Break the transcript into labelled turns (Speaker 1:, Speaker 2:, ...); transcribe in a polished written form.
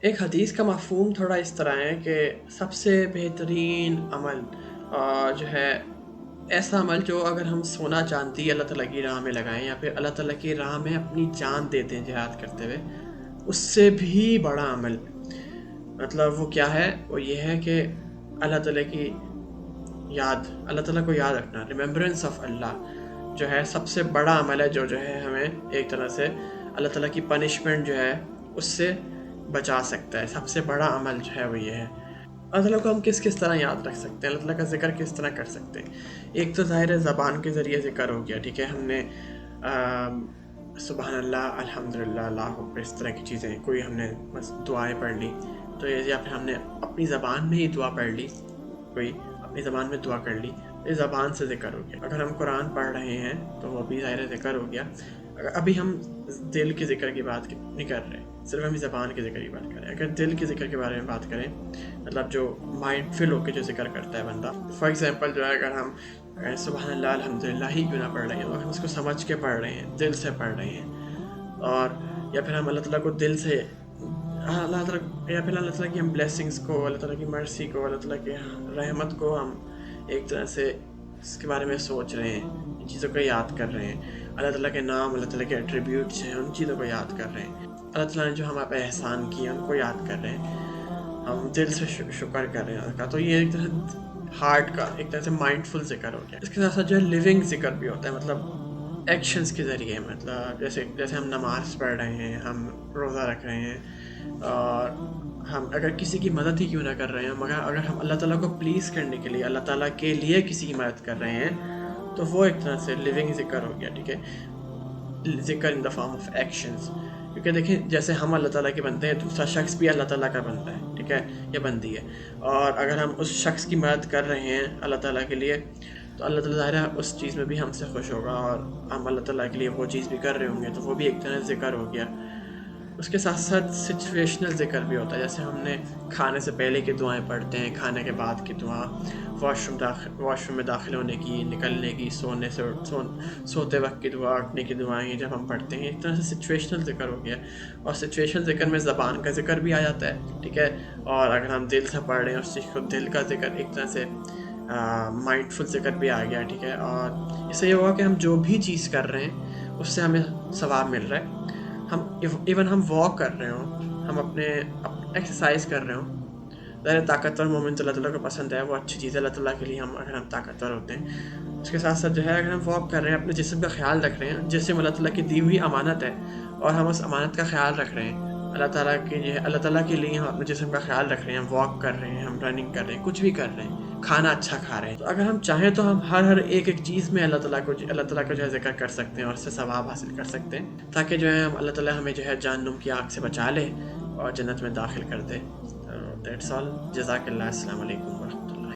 Speaker 1: ایک حدیث کا مفہوم تھوڑا اس طرح ہے کہ سب سے بہترین عمل جو ہے ایسا عمل جو اگر ہم سونا چاندی اللہ تعالیٰ کی راہ میں لگائیں یا پھر اللہ تعالیٰ کی راہ میں اپنی جان دے دیں جہاد کرتے ہوئے، اس سے بھی بڑا عمل مطلب وہ کیا ہے؟ وہ یہ ہے کہ اللہ تعالیٰ کی یاد، اللہ تعالیٰ کو یاد رکھنا، ریممبرنس آف اللہ جو ہے سب سے بڑا عمل ہے جو ہے ہمیں ایک طرح سے اللہ تعالیٰ کی پنشمنٹ جو ہے اس سے بچا سکتا ہے۔ سب سے بڑا عمل جو ہے وہ یہ ہے۔ اللہ تعالیٰ کو ہم کس طرح یاد رکھ سکتے ہیں، اللہ تعالیٰ کا ذکر کس طرح کر سکتے ہیں؟ ایک تو ظاہر زبان کے ذریعے ذکر ہو گیا، ٹھیک ہے، ہم نے سبحان اللہ، الحمدللہ، اللہ اکبر، اس طرح کی چیزیں، کوئی ہم نے بس دعائیں پڑھ لی تو یا پھر ہم نے اپنی زبان میں ہی دعا پڑھ لی، کوئی اپنی زبان میں دعا کر لی، اس زبان سے ذکر ہو گیا۔ اگر ہم قرآن پڑھ رہے ہیں تو وہ بھی ظاہر ذکر ہو گیا۔ ابھی ہم دل کے ذکر کی بات نہیں کر رہے، صرف ہم زبان کے ذکر کی بات کر رہے ہیں۔ اگر دل کے ذکر کے بارے میں بات کریں، مطلب جو مائنڈ فل ہو کے جو ذکر کرتا ہے بندہ، فار ایگزامپل جو ہے اگر ہم سبحان اللہ الحمدللہ ہی کیوں نہ پڑھ رہے ہیں تو ہم اس کو سمجھ کے پڑھ رہے ہیں، دل سے پڑھ رہے ہیں، اور یا پھر ہم اللہ تعالیٰ کو دل سے اللہ تعالیٰ یا پھر اللہ تعالیٰ کی ہم بلیسنگس کو، اللہ تعالیٰ کی مرسی کو، اللہ تعالیٰ کی رحمت کو ہم ایک طرح سے اس کے بارے میں سوچ رہے ہیں، ان چیزوں کو یاد کر رہے ہیں، اللہ تعالیٰ کے نام، اللہ تعالیٰ کے ایٹریبیوٹس ہیں، ان چیزوں کو یاد کر رہے ہیں، اللہ تعالیٰ نے جو ہمارے پہ احسان کیا ان کو یاد کر رہے ہیں، ہم دل سے شکر کر رہے ہیں اللہ کا۔ تو یہ ایک طرح ہارٹ کا ایک طرح سے مائنڈ فل ذکر ہو گیا۔ اس کے ساتھ ساتھ جو ہے لیونگ ذکر بھی ہوتا ہے، مطلب ایکشنز کے ذریعے، مطلب جیسے ہم نماز پڑھ رہے ہیں، ہم روزہ رکھ رہے ہیں، اور ہم اگر کسی کی مدد ہی کیوں نہ کر رہے ہیں، مگر اگر ہم اللہ تعالیٰ کو پلیز کرنے کے لیے، اللہ تعالیٰ کے لیے کسی کی مدد کر رہے ہیں تو وہ ایک طرح سے لیونگ ذکر ہو گیا، ٹھیک ہے، ذکر ان دا فارم آف ایکشنز۔ کیونکہ دیکھیں جیسے ہم اللہ تعالیٰ کے بنتے ہیں، دوسرا شخص بھی اللہ تعالیٰ کا بنتا ہے، ٹھیک ہے، یا بندی ہے، اور اگر ہم اس شخص کی مدد کر رہے ہیں اللہ تعالیٰ کے لیے تو اللہ تعالیٰ ظاہر ہے اس چیز میں بھی ہم سے خوش ہوگا، اور ہم اللہ تعالیٰ کے لیے وہ چیز بھی کر رہے ہوں گے، تو وہ بھی ایک طرح ذکر ہو گیا۔ اس کے ساتھ ساتھ سچویشنل ذکر بھی ہوتا ہے، جیسے ہم نے کھانے سے پہلے کی دعائیں پڑھتے ہیں، کھانے کے بعد کی دعا، واش روم میں داخل ہونے کی، نکلنے کی، سوتے وقت کی دعا، اٹھنے کی دعائیں جب ہم پڑھتے ہیں، ایک طرح سے سچویشنل ذکر ہو گیا۔ اور سچویشنل ذکر میں زبان کا ذکر بھی آ جاتا ہے، ٹھیک ہے، اور اگر ہم دل سے پڑھ رہے ہیں اس چیز کو، دل کا ذکر ایک طرح سے مائنڈ فل ذکر بھی آ گیا، ٹھیک ہے، اور اس سے یہ ہوا کہ ہم جو بھی چیز کر رہے ہیں اس سے ہمیں ثواب مل رہا ہے۔ ہم ایون ہم واک کر رہے ہوں، ہم اپنے ایکسرسائز کر رہے ہوں، ظاہر طاقتور مومنٹ اللہ تعالیٰ کو پسند ہے، وہ اچھی چیز ہے اللہ تعالیٰ کے لیے، اگر ہم طاقتور ہوتے ہیں۔ اس کے ساتھ ساتھ جو ہے اگر ہم واک کر رہے ہیں، اپنے جسم کا خیال رکھ رہے ہیں، جسم اللہ تعالیٰ کی دی ہوئی امانت ہے، اور ہم اس امانت کا خیال رکھ رہے ہیں، اللہ تعالیٰ کے لیے ہم اپنے جسم کا خیال رکھ رہے ہیں، ہم واک کر رہے ہیں، ہم رننگ کر رہے ہیں، کچھ بھی کر رہے ہیں، کھانا اچھا کھا رہے ہیں، تو اگر ہم چاہیں تو ہم ہر ایک چیز میں اللہ تعالیٰ کو جو ہے ذکر کر سکتے ہیں اور اس سے ثواب حاصل کر سکتے ہیں، تاکہ جو ہے ہم اللہ تعالیٰ ہمیں جو ہے جہنم کی آگ سے بچا لے اور جنت میں داخل کر دے۔ دیٹس آل، جزاک اللہ، السلام علیکم ورحمۃ اللہ۔